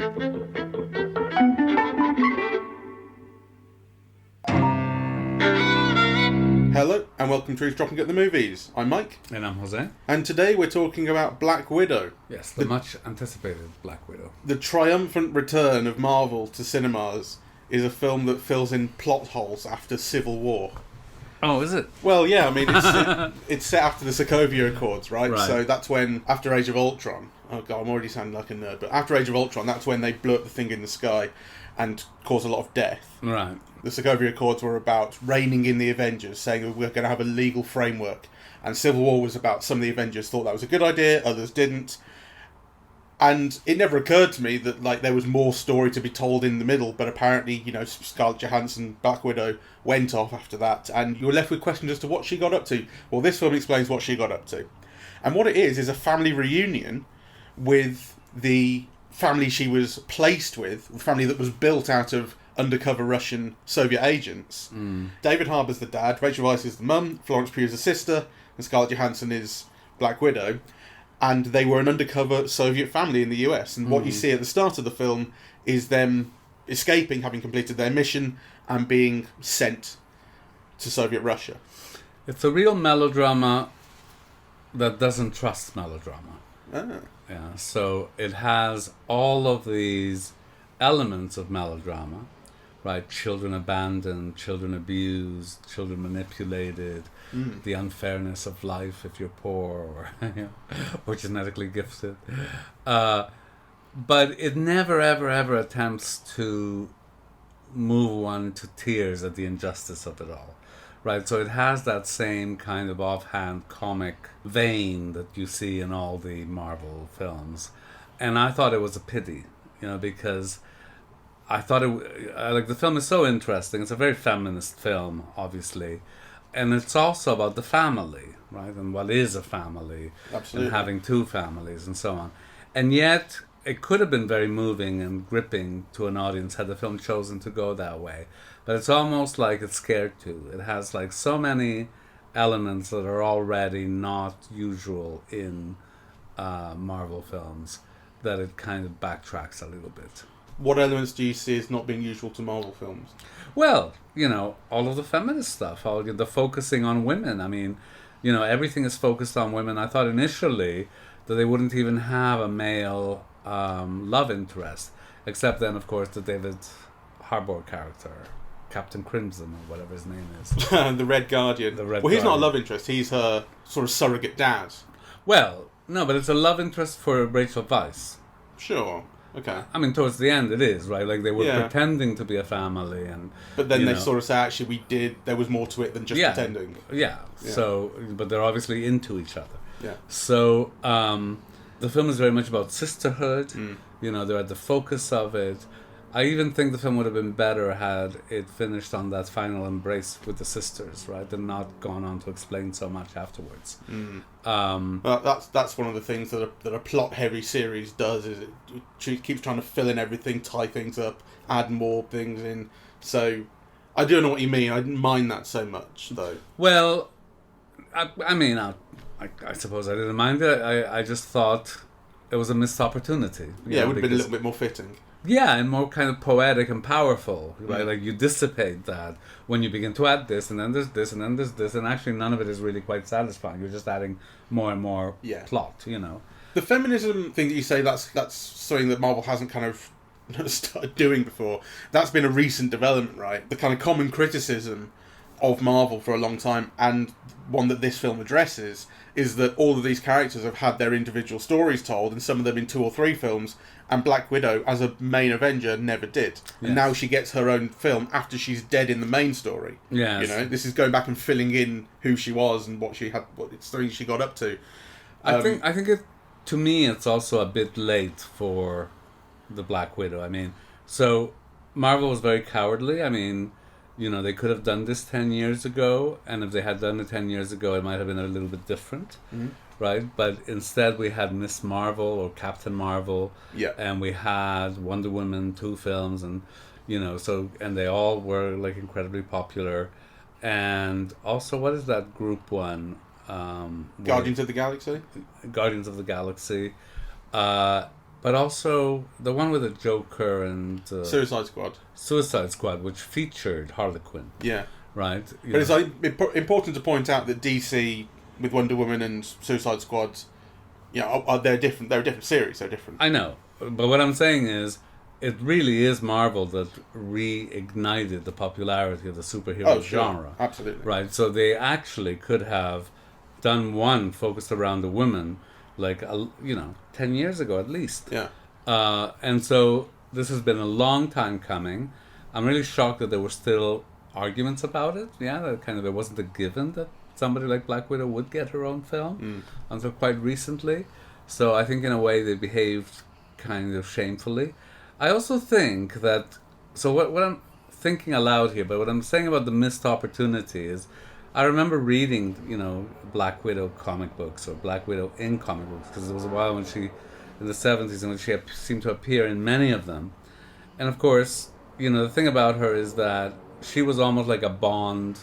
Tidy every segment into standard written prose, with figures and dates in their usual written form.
Hello, and welcome to Dropping at the Movies. I'm Mike. And I'm Jose. And today we're talking about Black Widow. Yes, the much anticipated Black Widow. The triumphant return of Marvel to cinemas is a film that fills in plot holes after Civil War. Oh, is it? Well, yeah, I mean, it's set after the Sokovia Accords, right? So that's when, after Age of Ultron, oh god, I'm already sounding like a nerd, but after Age of Ultron, that's when they blew up the thing in the sky and caused a lot of death. Right. The Sokovia Accords were about reining in the Avengers, saying that we're going to have a legal framework. And Civil War was about some of the Avengers thought that was a good idea, others didn't. And it never occurred to me that there was more story to be told in the middle, but apparently, Scarlett Johansson, Black Widow, went off after that, and you were left with questions as to what she got up to. Well, this film explains what she got up to. And what it is a family reunion with the family she was placed with, the family that was built out of undercover Russian Soviet agents. David Harbour's the dad, Rachel Weisz is the mum, Florence Pugh is the sister, and Scarlett Johansson is Black Widow. And they were an undercover Soviet family in the US. And what you see at the start of the film is them escaping, having completed their mission, and being sent to Soviet Russia. It's a real melodrama that doesn't trust melodrama. Yeah, so it has all of these elements of melodrama, right? Children abandoned, children abused, children manipulated, the unfairness of life if you're poor or genetically gifted. But it never, ever, ever attempts to move one to tears at the injustice of it all, right? So it has that same kind of offhand comic vein that you see in all the Marvel films. And I thought it was a pity, because I thought the film is so interesting. It's a very feminist film, obviously. And it's also about the family, right? And what is a family. Absolutely. And having two families and so on. And yet, it could have been very moving and gripping to an audience had the film chosen to go that way. But it's almost like it's scared to. It has so many elements that are already not usual in Marvel films that it kind of backtracks a little bit. What elements do you see as not being usual to Marvel films? Well, all of the feminist stuff, all the focusing on women. I mean, everything is focused on women. I thought initially that they wouldn't even have a male love interest, except then, of course, the David Harbour character, Captain Crimson, or whatever his name is. The Red Guardian. He's not a love interest. He's her sort of surrogate dad. Well, no, but it's a love interest for Rachel Weisz. Sure. Okay. I mean, towards the end it is, right? They were pretending to be a family, but then they sort of say, actually, there was more to it than just pretending. Yeah. So, but they're obviously into each other. Yeah. So, the film is very much about sisterhood. They're at the focus of it. I even think the film would have been better had it finished on that final embrace with the sisters, right? And not gone on to explain so much afterwards. That's one of the things that a plot-heavy series does, is it keeps trying to fill in everything, tie things up, add more things in. So, I do know what you mean. I didn't mind that so much, though. Well, I suppose I didn't mind it. I just thought it was a missed opportunity. Yeah, it would have been a little bit more fitting. Yeah, and more kind of poetic and powerful, right? You dissipate that when you begin to add this, and then there's this, and then there's this, and actually none of it is really quite satisfying. You're just adding more and more plot, The feminism thing that you say, that's something that Marvel hasn't kind of started doing before. That's been a recent development, right? The kind of common criticism of Marvel for a long time, and one that this film addresses, is that all of these characters have had their individual stories told, and some of them in 2 or 3 films, and Black Widow, as a main Avenger, never did. Yes. And now she gets her own film after she's dead in the main story. Yes. This is going back and filling in who she was and what she had, what things she got up to. I think it, to me, it's also a bit late for the Black Widow. I mean, so Marvel was very cowardly. I mean, they could have done this 10 years ago, and if they had done it 10 years ago, it might have been a little bit different, right? But instead we had Miss Marvel or Captain Marvel, and we had Wonder Woman 2 films, and and they all were incredibly popular. And also, what is that group one? Guardians of the Galaxy? Guardians of the Galaxy. but also the one with the Joker and Suicide Squad. Suicide Squad, which featured Harley Quinn. Yeah. Right? But it's important to point out that DC, with Wonder Woman and Suicide Squad, they're different. They're a different series. They're different. I know. But what I'm saying is, it really is Marvel that reignited the popularity of the superhero genre. Absolutely. Right? So they actually could have done one focused around the women, 10 years ago at least. Yeah. And so this has been a long time coming. I'm really shocked that there were still arguments about it. Yeah, that it wasn't a given that somebody like Black Widow would get her own film until quite recently. So I think in a way they behaved kind of shamefully. I also think that, so what I'm thinking aloud here, but what I'm saying about the missed opportunity is, I remember reading, Black Widow comic books or Black Widow in comic books, because there was a while when she, in the 70s, when she seemed to appear in many of them. And of course, the thing about her is that she was almost like a Bond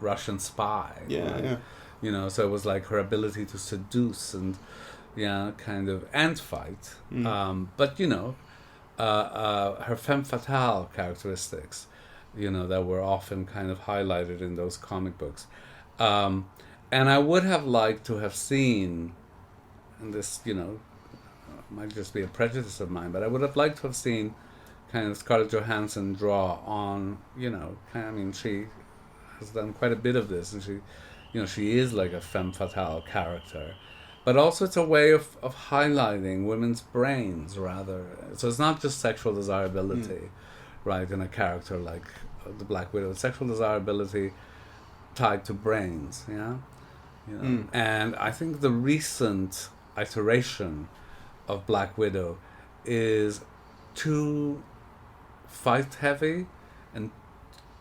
Russian spy. Yeah, yeah. So it was like her ability to seduce and, and fight. But, her femme fatale characteristics, that were often kind of highlighted in those comic books. And I would have liked to have seen, and this, might just be a prejudice of mine, but I would have liked to have seen kind of Scarlett Johansson draw on, she has done quite a bit of this, and she is like a femme fatale character. But also it's a way of highlighting women's brains, rather. So it's not just sexual desirability, right, in a character like the Black Widow. It's sexual desirability tied to brains, yeah? And I think the recent iteration of Black Widow is too fight-heavy and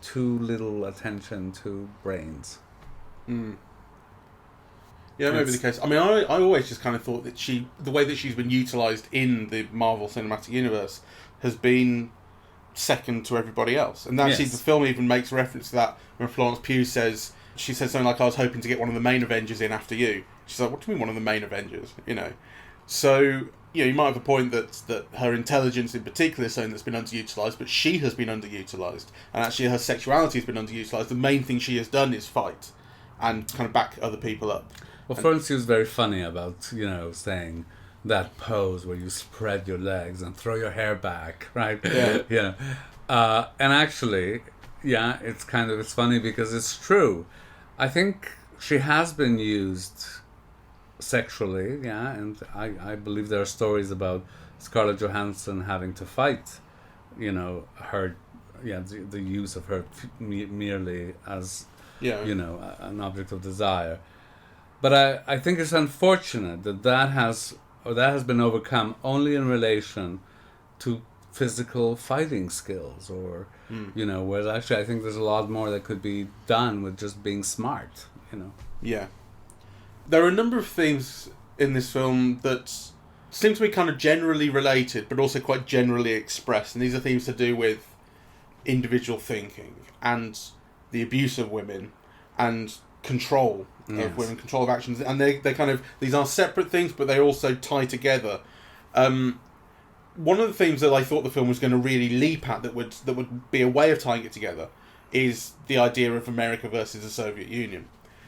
too little attention to brains. Yeah, maybe the case. I mean, I always just kind of thought that the way that she's been utilised in the Marvel Cinematic Universe has been second to everybody else. And actually the film even makes reference to that when Florence Pugh says something like, I was hoping to get one of the main Avengers in after you. She's like, what do you mean one of the main Avengers? So, you might have a point that her intelligence in particular is something that's been underutilised, but she has been underutilised. And actually her sexuality has been underutilised. The main thing she has done is fight and kind of back other people up. Well, Florence was very funny about, saying that pose where you spread your legs and throw your hair back, right? Yeah. And actually, it's funny because it's true. I think she has been used sexually, and I believe there are stories about Scarlett Johansson having to fight, the use of her merely as, an object of desire. But I think it's unfortunate that has been overcome only in relation to physical fighting skills, or whereas actually I think there's a lot more that could be done with just being smart. Yeah, there are a number of themes in this film that seem to be kind of generally related, but also quite generally expressed, and these are themes to do with individual thinking and the abuse of women and control of women, control of actions, and they kind of, these are separate things, but they also tie together. One of the themes that I thought the film was going to really leap at that would be a way of tying it together is the idea of America versus the Soviet Union.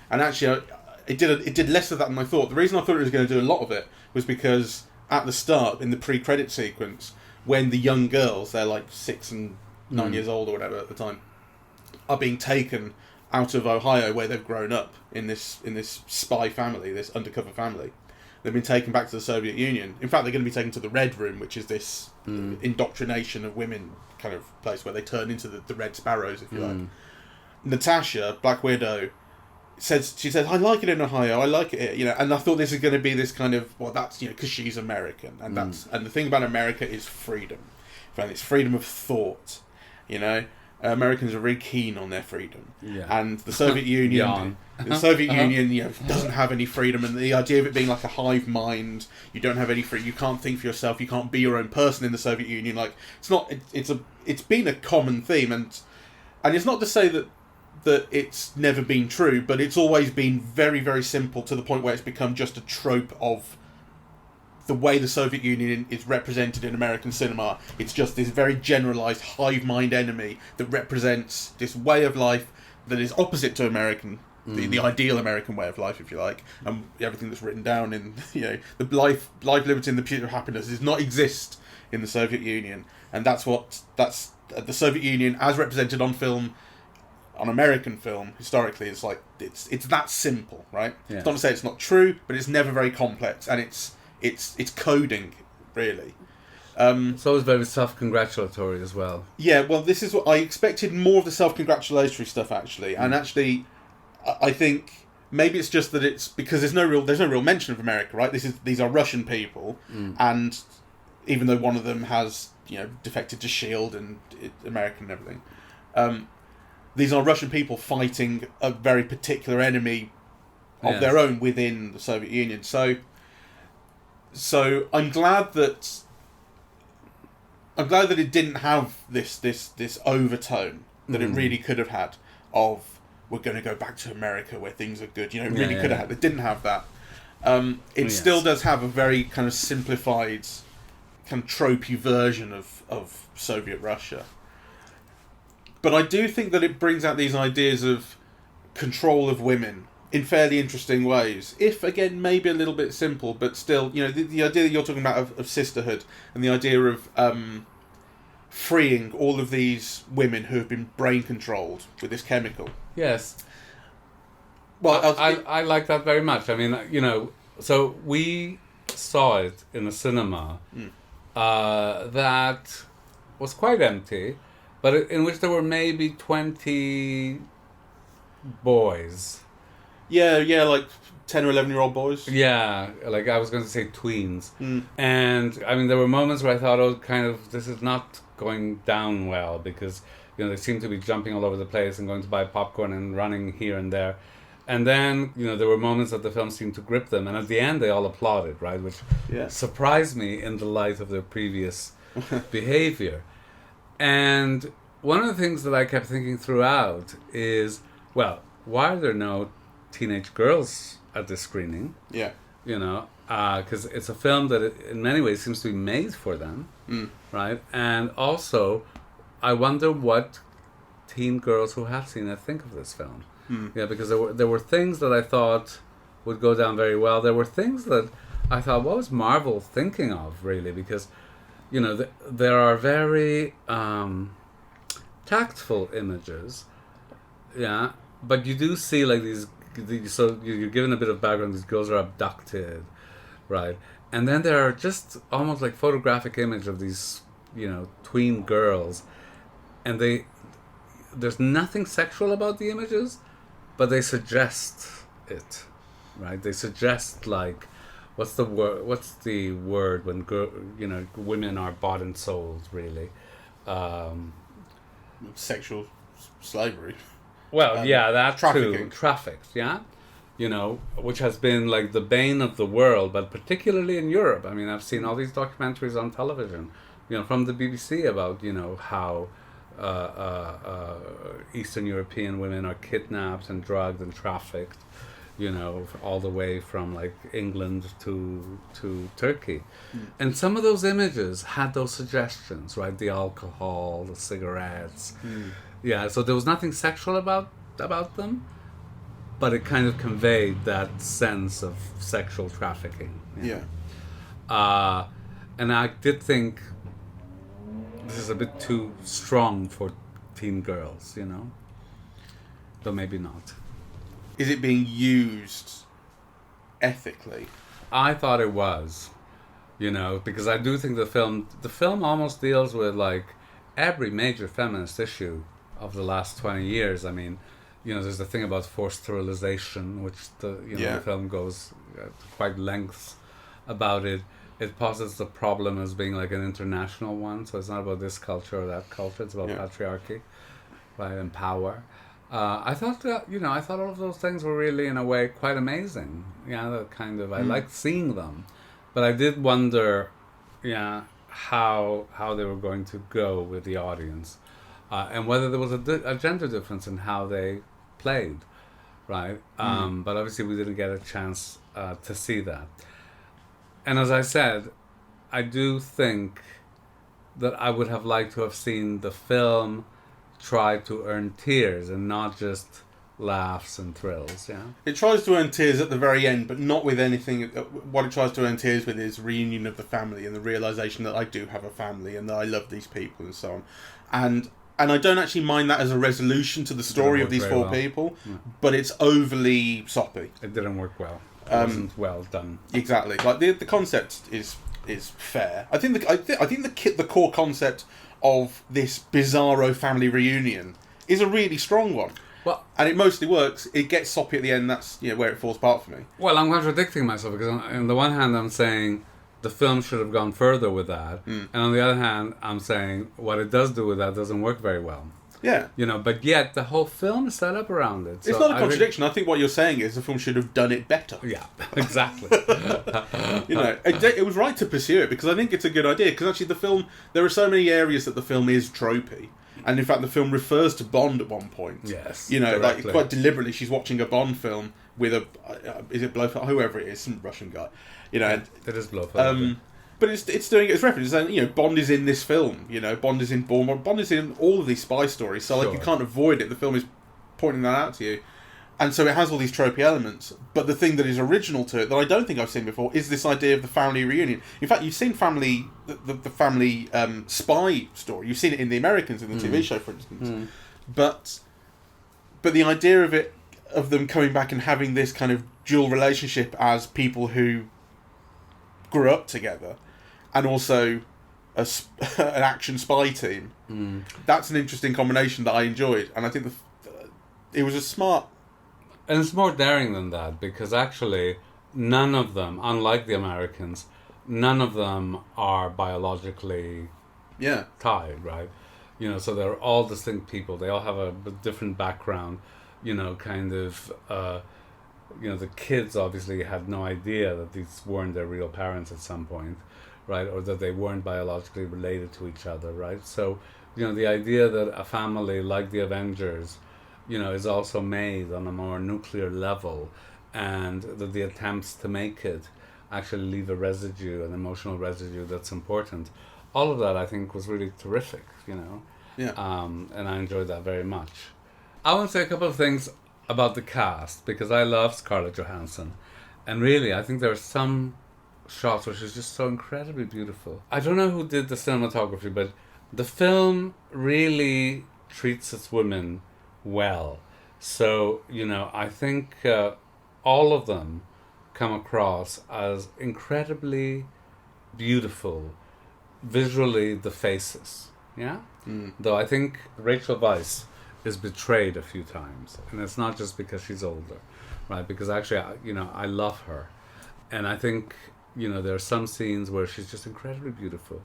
And actually, it did less of that than I thought. The reason I thought it was going to do a lot of it was because at the start, in the pre-credit sequence, when the young girls, they're like 6 and 9 years old or whatever at the time, are being taken out of Ohio, where they've grown up in this spy family, this undercover family. They've been taken back to the Soviet Union. In fact, they're going to be taken to the Red Room, which is this indoctrination of women kind of place where they turn into the Red Sparrows, if you like. Natasha, Black Widow, she says, I like it in Ohio, I like it here, and I thought this is going to be this kind of, well, that's, because she's American, and and the thing about America is freedom. And it's freedom of thought, Americans are very keen on their freedom, and the Soviet Union, Union, doesn't have any freedom, and the idea of it being like a hive mind, you don't have any freedom, you can't think for yourself, you can't be your own person in the Soviet Union. Like, it's not, it's been a common theme, and it's not to say that it's never been true, but it's always been very, very simple to the point where it's become just a trope of the way the Soviet Union is represented in American cinema. It's just this very generalized hive mind enemy that represents this way of life that is opposite to American, the ideal American way of life, if you like, and everything that's written down in, the life, liberty, and the pursuit of happiness does not exist in the Soviet Union, and that's the Soviet Union as represented on film. On American film, historically, it's like it's that simple, right? Yeah. It's not to say it's not true, but it's never very complex, and it's coding, really. It's always very self-congratulatory as well. Yeah, well, this is what I expected, more of the self-congratulatory stuff, actually, and actually, I think maybe it's just that it's because there's no real mention of America, right? These are Russian people, and even though one of them has defected to SHIELD and American and everything. These are Russian people fighting a very particular enemy of their own within the Soviet Union. So I'm glad that it didn't have this overtone that it really could have had of we're going to go back to America where things are good. It really could have had. It didn't have that. It still does have a very kind of simplified, kind of tropey version of Soviet Russia. But I do think that it brings out these ideas of control of women in fairly interesting ways. If, again, maybe a little bit simple, but still, the idea that you're talking about of sisterhood and the idea of freeing all of these women who have been brain controlled with this chemical. Yes. Well, I like that very much. I mean, so we saw it in a cinema that was quite empty, but in which there were maybe 20 boys. Yeah, like 10 or 11-year-old boys. Yeah, like I was going to say tweens. And, I mean, there were moments where I thought, this is not going down well, because, they seem to be jumping all over the place and going to buy popcorn and running here and there. And then, there were moments that the film seemed to grip them, and at the end they all applauded, right? Which surprised me in the light of their previous behavior. And one of the things that I kept thinking throughout is, well, why are there no teenage girls at this screening? Yeah. Because it's a film that in many ways seems to be made for them, right? And also, I wonder what teen girls who have seen it think of this film. Yeah, because there were things that I thought would go down very well. There were things that I thought, what was Marvel thinking of, really? Because there are very tactful images, but you do see like these. So you're given a bit of background. These girls are abducted, right? And then there are just almost like photographic image of these, tween girls, and there's nothing sexual about the images, but they suggest it, right? They suggest like. What's the word when women are bought and sold, really? Sexual slavery. Well, that trafficking. too. Trafficked, which has been like the bane of the world, but particularly in Europe. I mean, I've seen all these documentaries on television, from the BBC about, how Eastern European women are kidnapped and drugged and trafficked. All the way from like England to Turkey. And some of those images had those suggestions, right? The alcohol, the cigarettes. Yeah, so there was nothing sexual about them, but it kind of conveyed that sense of sexual trafficking. Yeah. And I did think this is a bit too strong for teen girls, though maybe not. Is it being used ethically? I thought it was, because I do think the film almost deals with like every major feminist issue of the last 20 years. I mean, there's the thing about forced sterilization, which the film goes quite lengths about it. It posits the problem as being like an international one, so it's not about this culture or that culture. It's about patriarchy, right, and power. I thought that, I thought all of those things were really, in a way, quite amazing. That kind of, I liked seeing them. But I did wonder, how they were going to go with the audience. And whether there was a gender difference in how they played, right? But obviously we didn't get a chance to see that. And as I said, I do think that I would have liked to have seen the film try to earn tears and not just laughs and thrills. Yeah, It tries to earn tears at the very end, but not with anything. What it tries to earn tears with is reunion of the family and the realization that I do have a family and that I love these people and so on. And I don't actually mind that as a resolution to the story of these four people, but it's overly soppy. It didn't work well. It wasn't well done. Exactly. Like the concept is fair. I think the core concept of this bizarro family reunion is a really strong one. Well, and it mostly works. It gets soppy at the end. That's where it falls apart for me. Well, I'm contradicting myself because on the one hand I'm saying the film should have gone further with that, and on the other hand I'm saying what it does do with that doesn't work very well. Yeah. But yet the whole film is set up around it. So it's not a contradiction. I think what you're saying is the film should have done it better. Yeah, exactly. It was right to pursue it because I think it's a good idea. Because actually, there are so many areas that the film is tropey, and in fact, the film refers to Bond at one point. Yes, like quite deliberately, she's watching a Bond film with is it Blofeld, whoever it is, some Russian guy. It is Blofeld. But it's doing its reference, and Bond is in this film. Bond is in Bournemouth. Bond is in all of these spy stories. So like you can't avoid it. The film is pointing that out to you, and so it has all these tropey elements. But the thing that is original to it that I don't think I've seen before is this idea of the family reunion. In fact, you've seen the family spy story. You've seen it in The Americans in the TV show, for instance. But the idea of them coming back and having this kind of dual relationship as people who grew up together. And also an action spy team. That's an interesting combination that I enjoyed, and I think it was a smart. And it's more daring than that because actually, none of them, unlike the Americans, none of them are biologically tied, right? So they're all distinct people. They all have a different background. The kids obviously had no idea that these weren't their real parents at some point. Right, or that they weren't biologically related to each other, right? So, the idea that a family like the Avengers, is also made on a more nuclear level, and that the attempts to make it actually leave a residue, an emotional residue that's important. All of that, I think, was really terrific, Yeah. And I enjoyed that very much. I want to say a couple of things about the cast, because I love Scarlett Johansson, and really, I think there are some shots where she's just so incredibly beautiful. I don't know who did the cinematography, but the film really treats its women well. So, I think all of them come across as incredibly beautiful, visually, the faces. Yeah? Though I think Rachel Weisz is betrayed a few times, and it's not just because she's older, right? Because actually, I love her. And I think there are some scenes where she's just incredibly beautiful.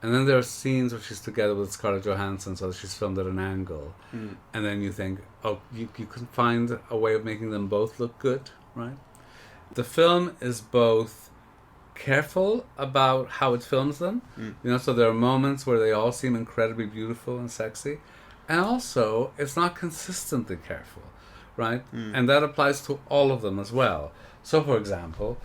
And then there are scenes where she's together with Scarlett Johansson, so she's filmed at an angle. And then you think, you can find a way of making them both look good, right? The film is both careful about how it films them. So there are moments where they all seem incredibly beautiful and sexy. And also, it's not consistently careful, right? And that applies to all of them as well. So, for example,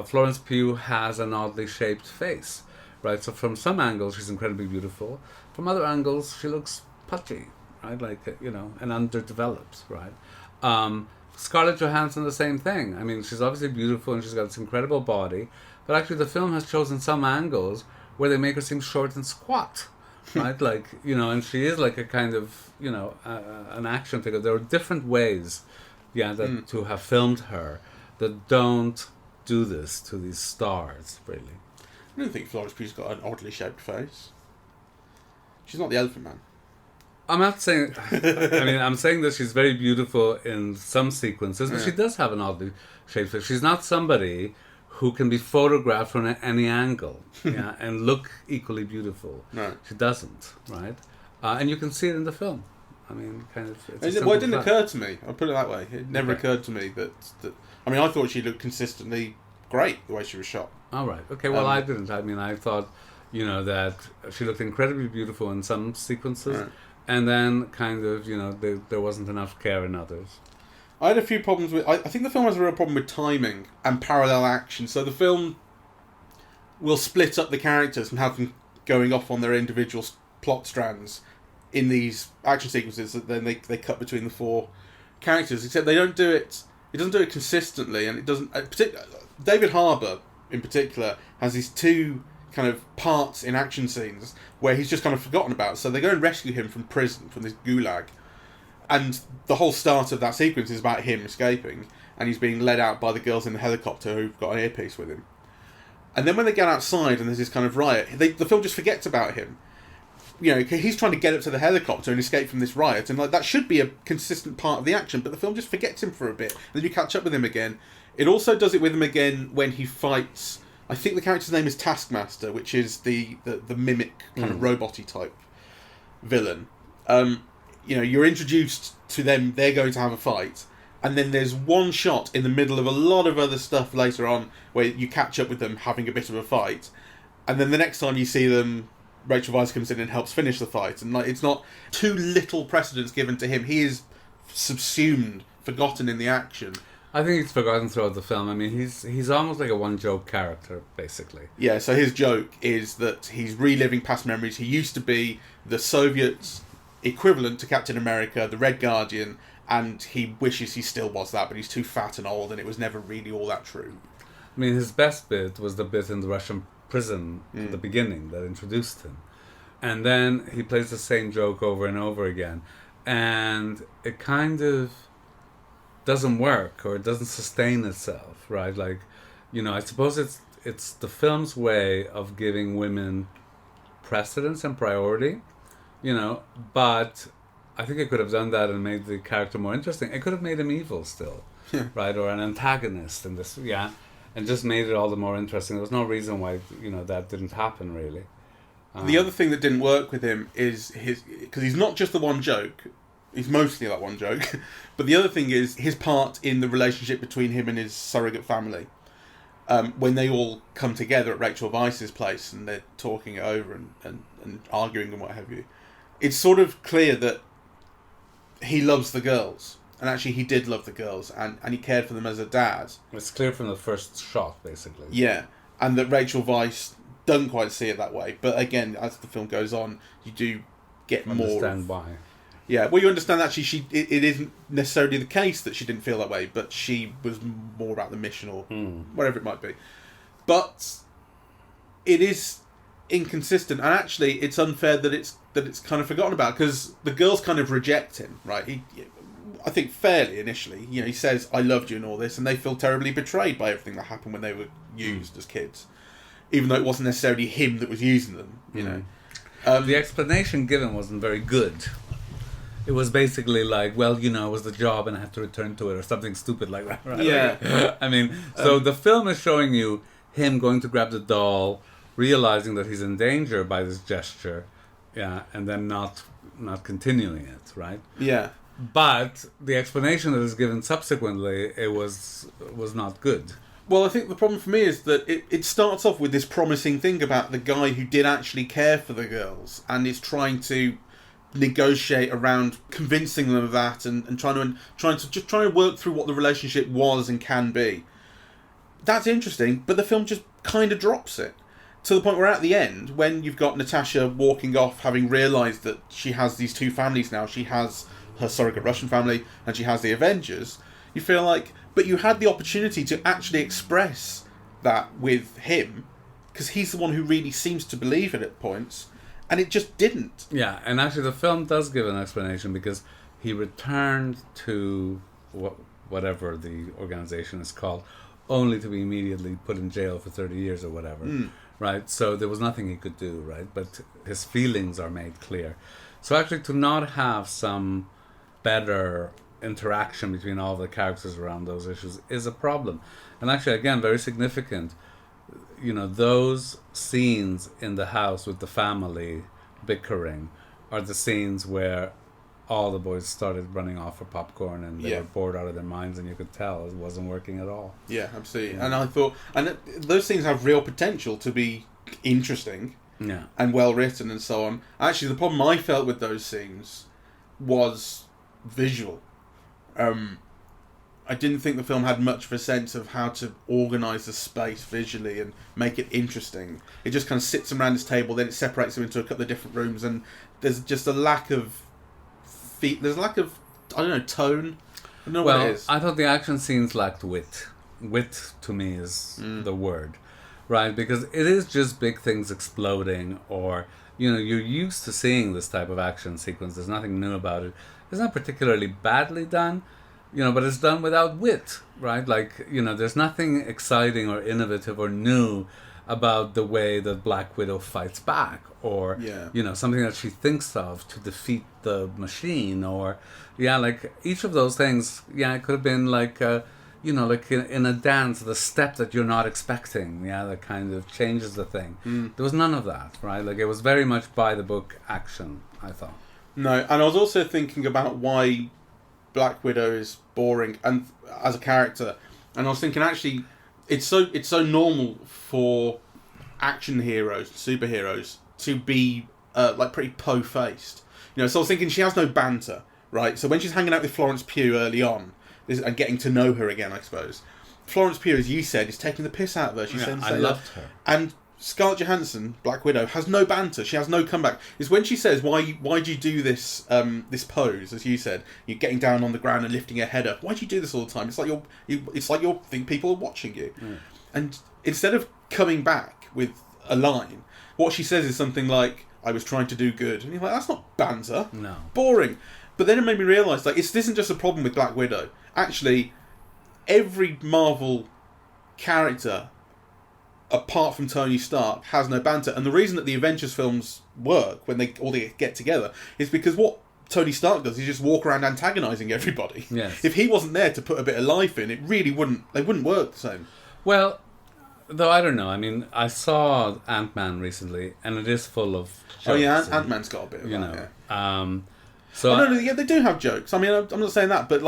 Florence Pugh has an oddly shaped face, right? So from some angles, she's incredibly beautiful. From other angles, she looks pudgy, right? And underdeveloped, right? Scarlett Johansson, the same thing. I mean, she's obviously beautiful and she's got this incredible body, but actually the film has chosen some angles where they make her seem short and squat, right? And she is like a kind of, an action figure. There are different ways, to have filmed her that don't do this to these stars, really. I don't think Florence Pugh's got an oddly shaped face. She's not the Elephant Man. I'm not saying... I'm saying that she's very beautiful in some sequences, but she does have an oddly shaped face. She's not somebody who can be photographed from any angle and look equally beautiful. No. She doesn't, right? And you can see it in the film. It didn't occur to me. I'll put it that way. It never occurred to me that... I thought she looked consistently great the way she was shot. All right. Okay, well, I didn't. I thought, that she looked incredibly beautiful in some sequences, right. And then there wasn't enough care in others. I had a few problems with... I think the film has a real problem with timing and parallel action. So the film will split up the characters and have them going off on their individual plot strands in these action sequences that then they cut between the four characters, except they don't do it. It doesn't do it consistently, and it doesn't. David Harbour, in particular, has these two kind of parts in action scenes where he's just kind of forgotten about. So they go and rescue him from prison, from this gulag, and the whole start of that sequence is about him escaping, and he's being led out by the girls in the helicopter who've got an earpiece with him. And then when they get outside and there's this kind of riot, the film just forgets about him. You know, he's trying to get up to the helicopter and escape from this riot, and like that should be a consistent part of the action, but the film just forgets him for a bit. And then you catch up with him again. It also does it with him again when he fights. I think the character's name is Taskmaster, which is the mimic kind of robot-y type villain. You know, you're introduced to them. They're going to have a fight. And then there's one shot in the middle of a lot of other stuff later on where you catch up with them having a bit of a fight. And then the next time you see them, Rachel Weisz comes in and helps finish the fight. And like, it's not too little precedence given to him. He is subsumed, forgotten in the action. I think he's forgotten throughout the film. I mean, he's almost like a one-joke character, basically. Yeah, so his joke is that he's reliving past memories. He used to be the Soviets' equivalent to Captain America, the Red Guardian, and he wishes he still was that, but he's too fat and old, and it was never really all that true. I mean, his best bit was the bit in the Russian prison at the beginning that introduced him. And then he plays the same joke over and over again. And it kind of doesn't work, or it doesn't sustain itself, right? Like, you know, I suppose it's the film's way of giving women precedence and priority, you know, but I think it could have done that and made the character more interesting. It could have made him evil still, right? Or an antagonist in this, and just made it all the more interesting. There was no reason why, you know, that didn't happen, really. The other thing that didn't work with him is because he's not just the one joke, he's mostly that one joke, but the other thing is his part in the relationship between him and his surrogate family. When they all come together at Rachel Weisz's place and they're talking it over and arguing and what have you, it's sort of clear that he loves the girls. And actually he did love the girls and he cared for them as a dad. It's clear from the first shot, basically. Yeah, and that Rachel Weisz doesn't quite see it that way. But again, as the film goes on, you do get more... Understand why. Yeah, well, you understand actually it isn't necessarily the case that she didn't feel that way, but she was more about the mission or whatever it might be. But it is inconsistent, and actually it's unfair that it's kind of forgotten about, because the girls kind of reject him, right? I think fairly initially, you know, he says, "I loved you" and all this, and they feel terribly betrayed by everything that happened when they were used as kids, even though it wasn't necessarily him that was using them, you know. The explanation given wasn't very good. It was basically like, well, you know, it was the job and I had to return to it, or something stupid like that, right? Yeah. I mean, so the film is showing you him going to grab the doll, realizing that he's in danger by this gesture, and then not continuing it, right? Yeah. But the explanation that is given subsequently, it was not good. Well, I think the problem for me is that it starts off with this promising thing about the guy who did actually care for the girls and is trying to negotiate around convincing them of that and trying to work through what the relationship was and can be. That's interesting, but the film just kind of drops it to the point where at the end, when you've got Natasha walking off, having realised that she has these two families now, she has her surrogate Russian family and she has the Avengers, you feel like, but you had the opportunity to actually express that with him, because he's the one who really seems to believe it at points, and it just didn't. Yeah, and actually the film does give an explanation, because he returned to whatever the organization is called, only to be immediately put in jail for 30 years or whatever, right? So there was nothing he could do, right? But his feelings are made clear. So actually to not have some better interaction between all the characters around those issues is a problem. And actually, again, very significant. You know, those scenes in the house with the family bickering are the scenes where all the boys started running off for popcorn and they were bored out of their minds, and you could tell it wasn't working at all. Yeah, absolutely. And I thought, those things have real potential to be interesting and well written and so on. Actually, the problem I felt with those scenes was visual. I didn't think the film had much of a sense of how to organise the space visually and make it interesting. It just kind of sits around this table, then it separates them into a couple of different rooms, and there's just a lack of there's a lack of, I don't know, tone. I don't know what it is. I thought the action scenes lacked wit. Wit, to me, is the word, right? Because it is just big things exploding, or, you know, you're used to seeing this type of action sequence. There's nothing new about it. It's not particularly badly done, you know, but it's done without wit, right? Like, you know, there's nothing exciting or innovative or new about the way that Black Widow fights back, or, you know, something that she thinks of to defeat the machine, or, like, each of those things, it could have been like, you know, like in a dance, the step that you're not expecting, that kind of changes the thing. There was none of that, right? Like, it was very much by the book action, I thought. No, and I was also thinking about why Black Widow is boring and as a character, and I was thinking, actually, it's so normal for action heroes, superheroes, to be like pretty po-faced. You know, so I was thinking she has no banter, right? So when she's hanging out with Florence Pugh early on, and getting to know her again, I suppose, Florence Pugh, as you said, is taking the piss out of her. She's I loved her. And Scarlett Johansson, Black Widow, has no banter. She has no comeback. It's when she says, why'd you do this this pose, as you said, you're getting down on the ground and lifting your head up. Why'd you do this all the time? It's like you think people are watching you. And instead of coming back with a line, what she says is something like, I was trying to do good. And you're like, that's not banter. No. Boring. But then it made me realise, like, this isn't just a problem with Black Widow. Actually, every Marvel character, apart from Tony Stark, has no banter. And the reason that the Avengers films work when they get together is because what Tony Stark does is just walk around antagonising everybody. Yes. If he wasn't there to put a bit of life in, they wouldn't work the same. Well, though I don't know. I mean, I saw Ant-Man recently, and it is full of jokes. Oh yeah, Ant-Man's got a bit of that, they do have jokes. I mean, I'm not saying that, but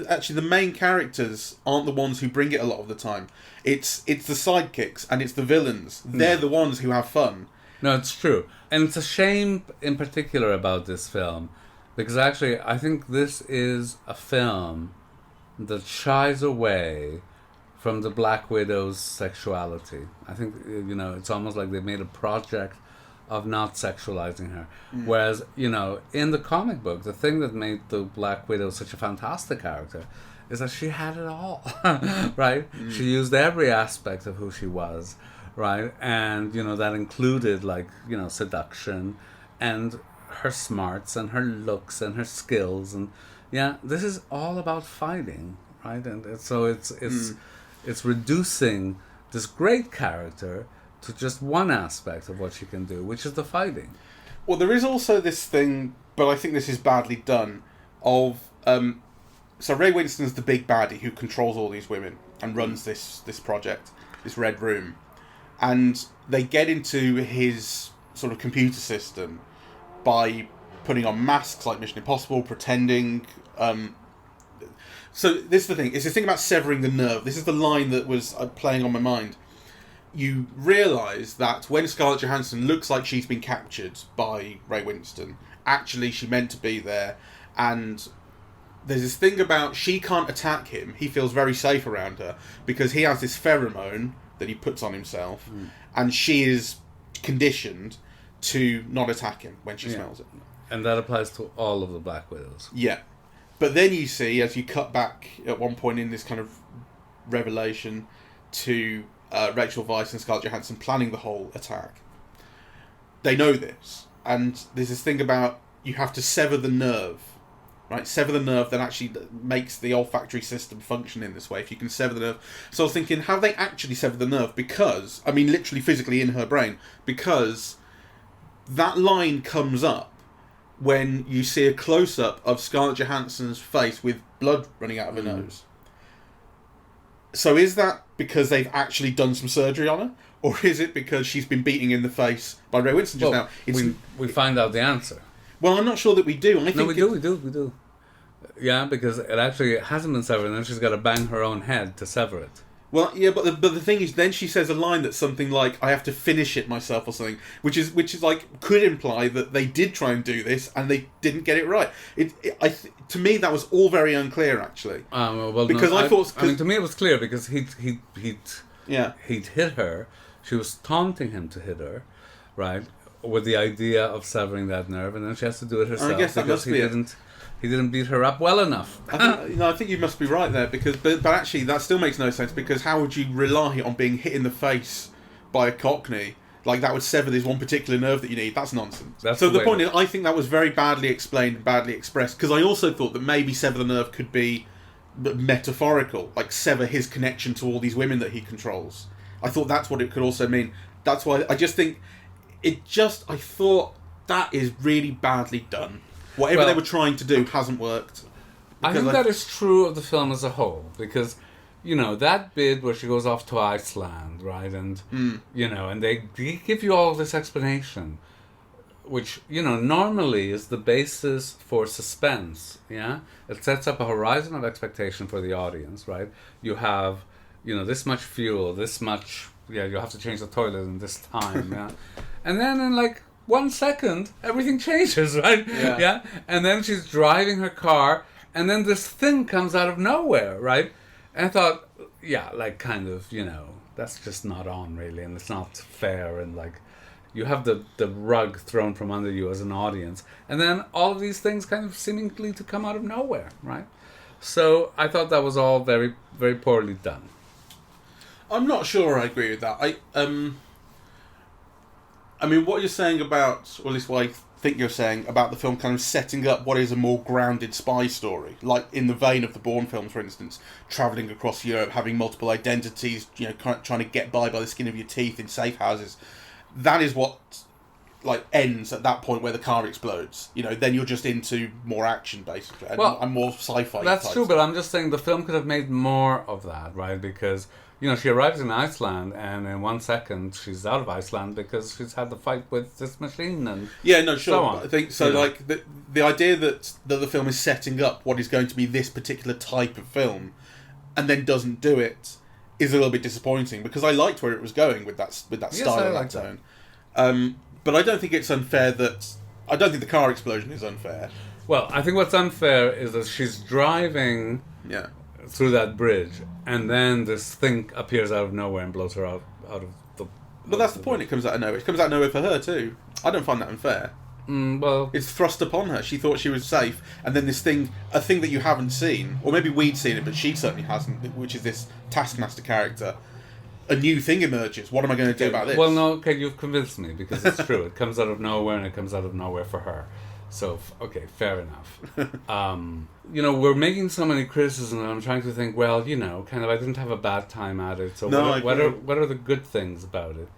actually, the main characters aren't the ones who bring it a lot of the time. It's the sidekicks and it's the villains. They're the ones who have fun. No, it's true, and it's a shame in particular about this film, because actually, I think this is a film that shies away from the Black Widow's sexuality. I think, you know, it's almost like they made a project of not sexualizing her. Whereas, you know, in the comic book, the thing that made the Black Widow such a fantastic character is that she had it all, right? She used every aspect of who she was, right? And, you know, that included, like, you know, seduction and her smarts and her looks and her skills. And, this is all about fighting, right? And so it's reducing this great character to just one aspect of what she can do, which is the fighting. Well, there is also this thing, but I think this is badly done, of... so Ray Winston's the big baddie who controls all these women and runs this project, this Red Room. And they get into his sort of computer system by putting on masks like Mission Impossible, pretending... So this is the thing. It's this thing about severing the nerve. This is the line that was playing on my mind. You realise that when Scarlett Johansson looks like she's been captured by Ray Winston, actually she meant to be there, and there's this thing about she can't attack him. He feels very safe around her because he has this pheromone that he puts on himself, and she is conditioned to not attack him when she smells it. And that applies to all of the Black Widows. Yeah. But then you see, as you cut back at one point in this kind of revelation, to Rachel Weisz and Scarlett Johansson planning the whole attack. They know this, and there's this thing about you have to sever the nerve, right? Sever the nerve that actually makes the olfactory system function in this way. If you can sever the nerve, so I was thinking, have they actually severed the nerve? Because I mean, literally, physically in her brain, because that line comes up when you see a close up of Scarlett Johansson's face with blood running out of her nose. So is that because they've actually done some surgery on her? Or is it because she's been beating in the face by Ray Winston just now? We find out the answer. Well, I'm not sure that we do. We do. Yeah, because it actually hasn't been severed, and then she's got to bang her own head to sever it. Well, yeah, but the thing is, then she says a line that's something like, "I have to finish it myself" or something, which is like could imply that they did try and do this and they didn't get it right. To me, that was all very unclear, actually. Well, because no, I thought, I mean, to me, it was clear because he'd hit her. She was taunting him to hit her, right? With the idea of severing that nerve, and then she has to do it herself. I guess that must be it. He didn't beat her up well enough. I think you must be right there, because but actually that still makes no sense, because how would you rely on being hit in the face by a Cockney? Like, that would sever this one particular nerve that you need. That's nonsense. So the point is, I think that was very badly explained and badly expressed, because I also thought that maybe sever the nerve could be metaphorical, like sever his connection to all these women that he controls. I thought that's what it could also mean. That's why I just think I thought that is really badly done. Whatever they were trying to do hasn't worked. I think that is true of the film as a whole, because, you know, that bit where she goes off to Iceland, right, and, you know, and they give you all this explanation, which, you know, normally is the basis for suspense, yeah? It sets up a horizon of expectation for the audience, right? You have, you know, this much fuel, this much, you have to change the toilet in this time, yeah? And then in, like, 1 second, everything changes, right? Yeah. And then she's driving her car, and then this thing comes out of nowhere, right? And I thought, yeah, like, kind of, you know, that's just not on, really, and it's not fair, and, like, you have the rug thrown from under you as an audience, and then all of these things kind of seemingly to come out of nowhere, right? So I thought that was all very, very poorly done. I'm not sure I agree with that. I mean, what you're saying about, or at least what I think you're saying about the film kind of setting up what is a more grounded spy story, like in the vein of the Bourne films, for instance, travelling across Europe, having multiple identities, you know, trying to get by the skin of your teeth in safe houses. That is what, like, ends at that point where the car explodes. You know, then you're just into more action, basically, and more sci-fi. That's true, but I'm just saying the film could have made more of that, right? Because, you know, she arrives in Iceland, and in 1 second she's out of Iceland because she's had the fight with this machine, and so on. I think so. Like the idea that the film is setting up what is going to be this particular type of film, and then doesn't do it, is a little bit disappointing, because I liked where it was going with that style and that tone. But I don't think it's unfair I don't think the car explosion is unfair. Well, I think what's unfair is that she's driving through that bridge, and then this thing appears out of nowhere and blows her out of the... But that's the point, it comes out of nowhere. It comes out of nowhere for her too. I don't find that unfair. Well, it's thrust upon her. She thought she was safe, and then a thing that you haven't seen, or maybe we'd seen it, but she certainly hasn't, which is this Taskmaster character. A new thing emerges. What am I going to do about this? Well, no, okay, you've convinced me, because it's true. It comes out of nowhere, and it comes out of nowhere for her. So, okay, fair enough. You know, we're making so many criticisms, and I'm trying to think, well, you know, kind of, I didn't have a bad time at it, so what are the good things about it?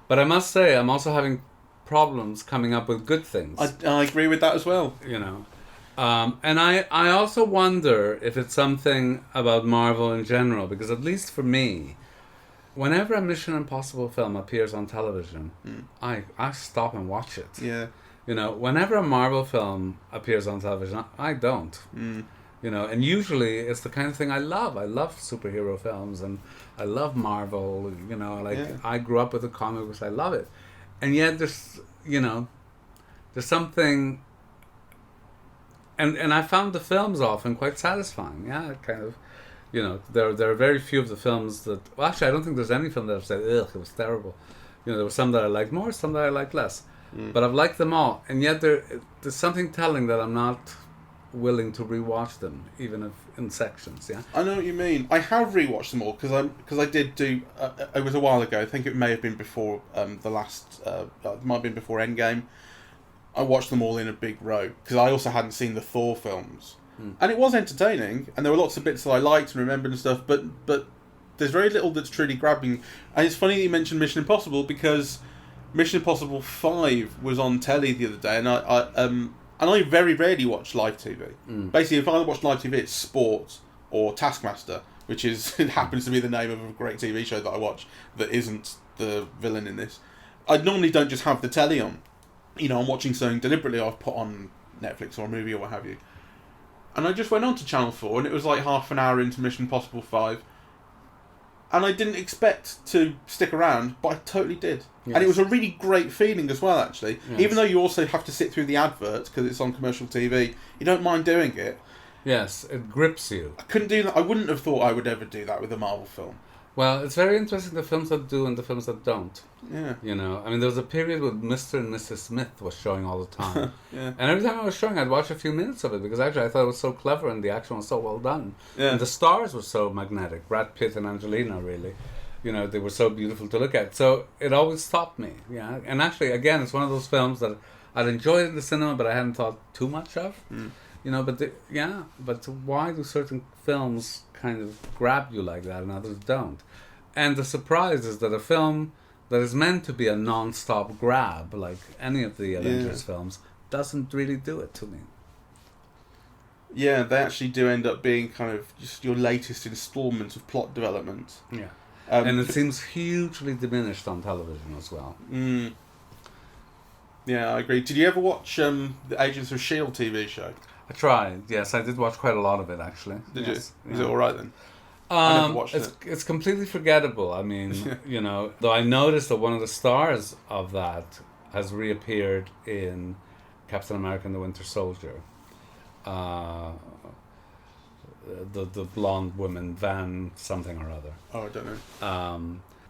But I must say, I'm also having problems coming up with good things. I agree with that as well. You know, and I also wonder if it's something about Marvel in general, because at least for me, whenever a Mission Impossible film appears on television, I stop and watch it. Yeah. You know, whenever a Marvel film appears on television, I don't. You know, and usually it's the kind of thing I love. I love superhero films, and I love Marvel. You know, I grew up with the comic books. I love it. And yet there's something, and I found the films often quite satisfying. Yeah, kind of, you know, there are very few of the films that, well, actually, I don't think there's any film that I've said, ugh, it was terrible. You know, there were some that I liked more, some that I liked less. But I've liked them all. And yet there's something telling that I'm not willing to rewatch them, even if in sections, yeah? I know what you mean. I have rewatched them all, because I did do, it was a while ago, I think it may have been before the last, it might have been before Endgame. I watched them all in a big row, because I also hadn't seen the Thor films. And it was entertaining, and there were lots of bits that I liked and remembered and stuff, but there's very little that's truly grabbing. And it's funny that you mentioned Mission Impossible, because Mission Impossible 5 was on telly the other day, and I very rarely watch live TV. Basically, if I watch live TV, it's Sport or Taskmaster, which it happens to be the name of a great TV show that I watch that isn't the villain in this. I normally don't just have the telly on. You know, I'm watching something deliberately I've put on Netflix or a movie or what have you. And I just went on to Channel 4, and it was like half an hour into Mission Impossible 5. and I didn't expect to stick around, but I totally did. Yes. And it was a really great feeling as well, actually. Yes. Even though you also have to sit through the adverts because it's on commercial TV, you don't mind doing it. Yes, it grips you. I couldn't do that. I wouldn't have thought I would ever do that with a Marvel film. Well, it's very interesting the films that do and the films that don't. Yeah. You know, I mean, there was a period when Mr. and Mrs. Smith was showing all the time. Yeah. And every time I was showing, I'd watch a few minutes of it because actually I thought it was so clever and the action was so well done. Yeah. And the stars were so magnetic. Brad Pitt and Angelina, really. You know, they were so beautiful to look at. So it always stopped me. Yeah. And actually, again, it's one of those films that I'd enjoyed in the cinema, but I hadn't thought too much of. Mm. You know, but why do certain films kind of grab you like that and others don't? And the surprise is that a film that is meant to be a non-stop grab, like any of the Avengers films, doesn't really do it to me. Yeah, they actually do end up being kind of just your latest instalment of plot development. Yeah. And it seems hugely diminished on television as well. Mm. Yeah, I agree. Did you ever watch the Agents of S.H.I.E.L.D. TV show? I tried, yes. I did watch quite a lot of it, actually. Did yes. you? Was it alright then? I never watched it. It's completely forgettable. I mean, you know, though I noticed that one of the stars of that has reappeared in Captain America and the Winter Soldier. The blonde woman, Van something or other. Oh, I don't know.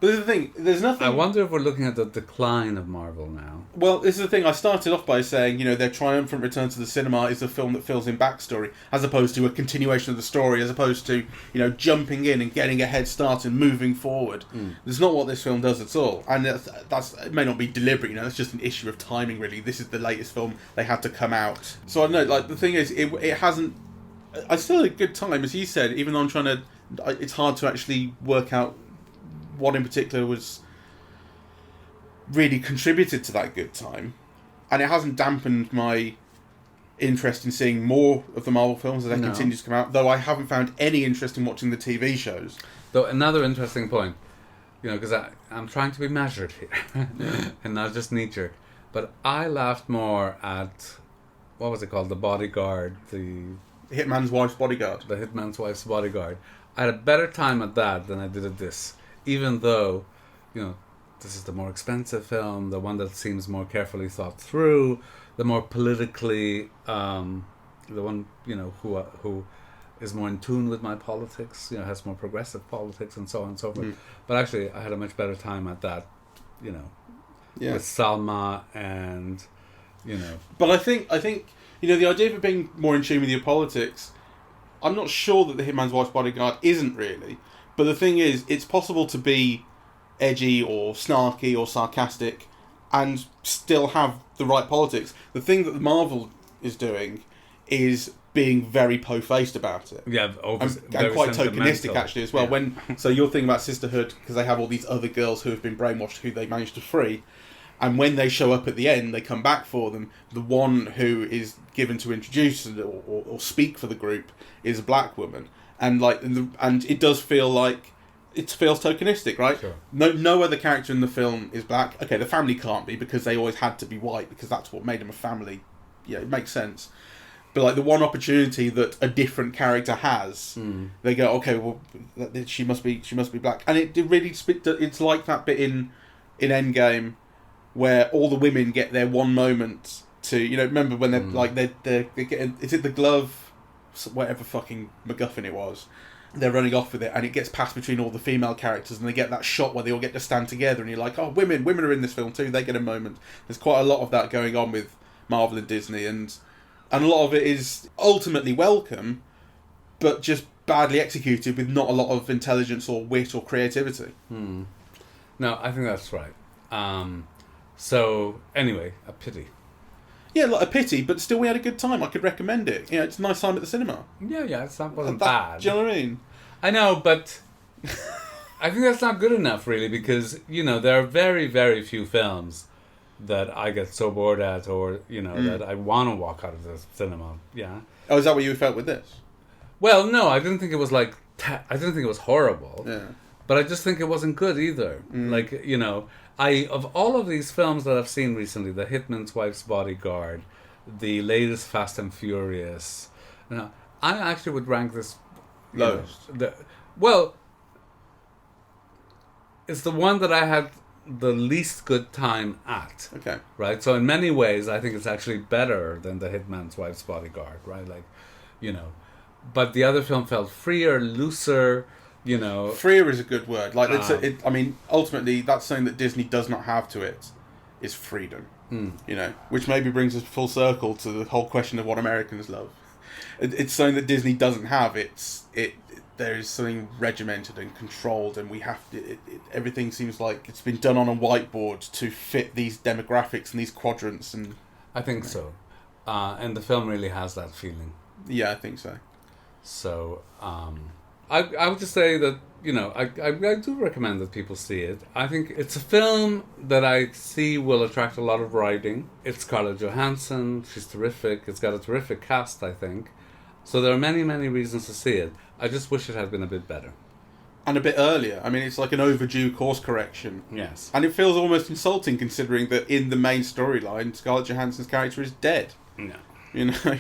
But this is the thing, there's nothing... I wonder if we're looking at the decline of Marvel now. Well, this is the thing, I started off by saying, you know, their triumphant return to the cinema is a film that fills in backstory, as opposed to a continuation of the story, as opposed to, you know, jumping in and getting a head start and moving forward. That's not what this film does at all. And that's it may not be deliberate, you know, it's just an issue of timing, really. This is the latest film, they had to come out. So I don't know, like, the thing is, it hasn't... I still had a good time, as you said, even though I'm trying to... It's hard to actually work out what in particular was really contributed to that good time, and it hasn't dampened my interest in seeing more of the Marvel films as they continue to come out, though I haven't found any interest in watching the TV shows. Though another interesting point, you know, because I'm trying to be measured here and not just knee-jerk, but I laughed more at, what was it called, The Bodyguard, the Hitman's Wife's Bodyguard. The Hitman's Wife's Bodyguard. I had a better time at that than I did at this. Even though, you know, this is the more expensive film, the one that seems more carefully thought through, the more politically, the one, you know, who is more in tune with my politics, you know, has more progressive politics and so on and so forth. But actually, I had a much better time at that, you know, with Salma and, you know. But I think, you know, the idea of it being more in tune with your politics, I'm not sure that The Hitman's Wife's Bodyguard isn't really. But the thing is, it's possible to be edgy or snarky or sarcastic and still have the right politics. The thing that Marvel is doing is being very po-faced about it. Yeah, and quite tokenistic actually as well. Yeah. So you're thinking about sisterhood because they have all these other girls who have been brainwashed who they managed to free. And when they show up at the end, they come back for them. The one who is given to introduce or speak for the group is a black woman. And and it does feel like it feels tokenistic, right? Sure. No other character in the film is black. Okay, the family can't be because they always had to be white because that's what made them a family. Yeah, it makes sense. But like the one opportunity that a different character has, they go, okay, well, she must be black, and it really it's like that bit in Endgame where all the women get their one moment to, you know, remember when they're like they're getting, is it the glove? Whatever fucking MacGuffin it was, they're running off with it, and it gets passed between all the female characters, and they get that shot where they all get to stand together, and you're like, oh, women are in this film too. They get a moment. There's quite a lot of that going on with Marvel and Disney, and a lot of it is ultimately welcome, but just badly executed with not a lot of intelligence or wit or creativity. No, I think that's right. So anyway, a pity. Yeah, like a pity, but still we had a good time. I could recommend it. You know, it's a nice time at the cinema. Yeah, it wasn't bad. Do you know what I mean? I know, but I think that's not good enough, really, because, you know, there are very, very few films that I get so bored at, or, you know, that I want to walk out of the cinema. Yeah. Oh, is that what you felt with this? Well, no, I didn't think it was like... I didn't think it was horrible. Yeah. But I just think it wasn't good either. Like, you know... of all of these films that I've seen recently, The Hitman's Wife's Bodyguard, the latest Fast and Furious, I actually would rank this lowest. Well, it's the one that I had the least good time at. Okay. Right? So in many ways, I think it's actually better than The Hitman's Wife's Bodyguard, right? Like, you know. But the other film felt freer, looser, you know. Freer is a good word. Like, I mean, ultimately, that's something that Disney does not have to it, is freedom. You know, which maybe brings us full circle to the whole question of what Americans love. It's something that Disney doesn't have. There is something regimented and controlled, and we have to. Everything seems like it's been done on a whiteboard to fit these demographics and these quadrants. And I think so, and the film really has that feeling. Yeah, I think so. So, I would just say that, you know, I do recommend that people see it. I think it's a film that I see will attract a lot of writing. It's Scarlett Johansson. She's terrific. It's got a terrific cast, I think. So there are many, many reasons to see it. I just wish it had been a bit better. And a bit earlier. I mean, it's like an overdue course correction. Yes. And it feels almost insulting considering that in the main storyline, Scarlett Johansson's character is dead. No. You know?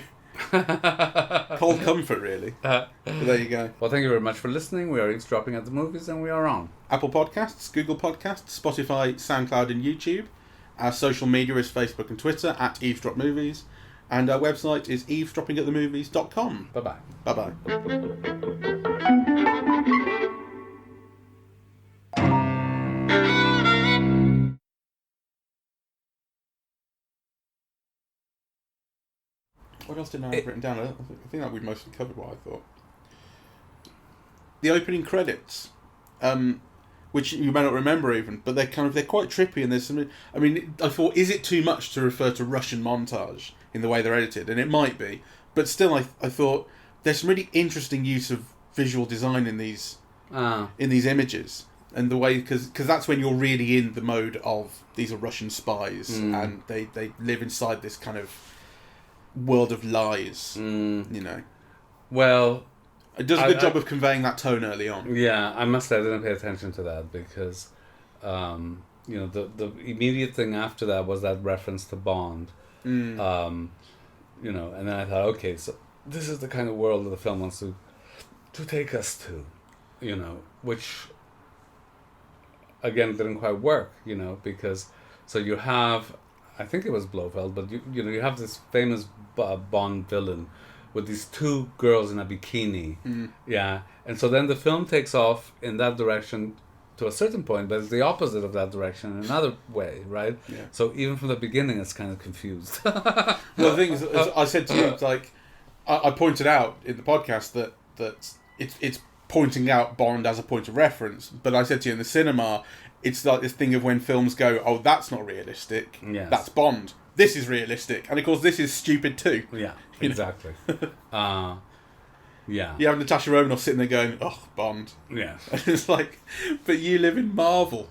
Cold comfort, really. But there you go. Well, thank you very much for listening. We are eavesdropping at the movies, and we are on Apple Podcasts, Google Podcasts, Spotify, SoundCloud, and YouTube. Our social media is Facebook and Twitter at Eavesdrop Movies, and our website is eavesdroppingatthemovies.com. Bye bye. Bye bye. What else did I have written down? I think that we'd mostly covered what I thought. The opening credits, which you may not remember even, but they're quite trippy, and there's some. I mean, I thought, is it too much to refer to Russian montage in the way they're edited? And it might be, but still, I thought there's some really interesting use of visual design in these images, and the way because that's when you're really in the mode of these are Russian spies, and they live inside this kind of world of lies, you know. Well, it does a good job of conveying that tone early on. Yeah, I must say I didn't pay attention to that because, you know, the immediate thing after that was that reference to Bond, you know, and then I thought, okay, so this is the kind of world that the film wants to take us to, you know, which again didn't quite work, you know, because so you have. I think it was Blofeld, but you know you have this famous Bond villain with these two girls in a bikini, yeah, and so then the film takes off in that direction to a certain point, but it's the opposite of that direction in another way, right? Yeah. So even from the beginning, it's kind of confused. Well, the thing is, as I said to you, it's like I pointed out in the podcast that it's pointing out Bond as a point of reference, but I said to you in the cinema. It's like this thing of when films go, oh, that's not realistic. Yes. That's Bond. This is realistic. And of course, this is stupid too. Yeah, exactly. Yeah. You have Natasha Romanoff sitting there going, oh, Bond. Yeah. And it's like, but you live in Marvel.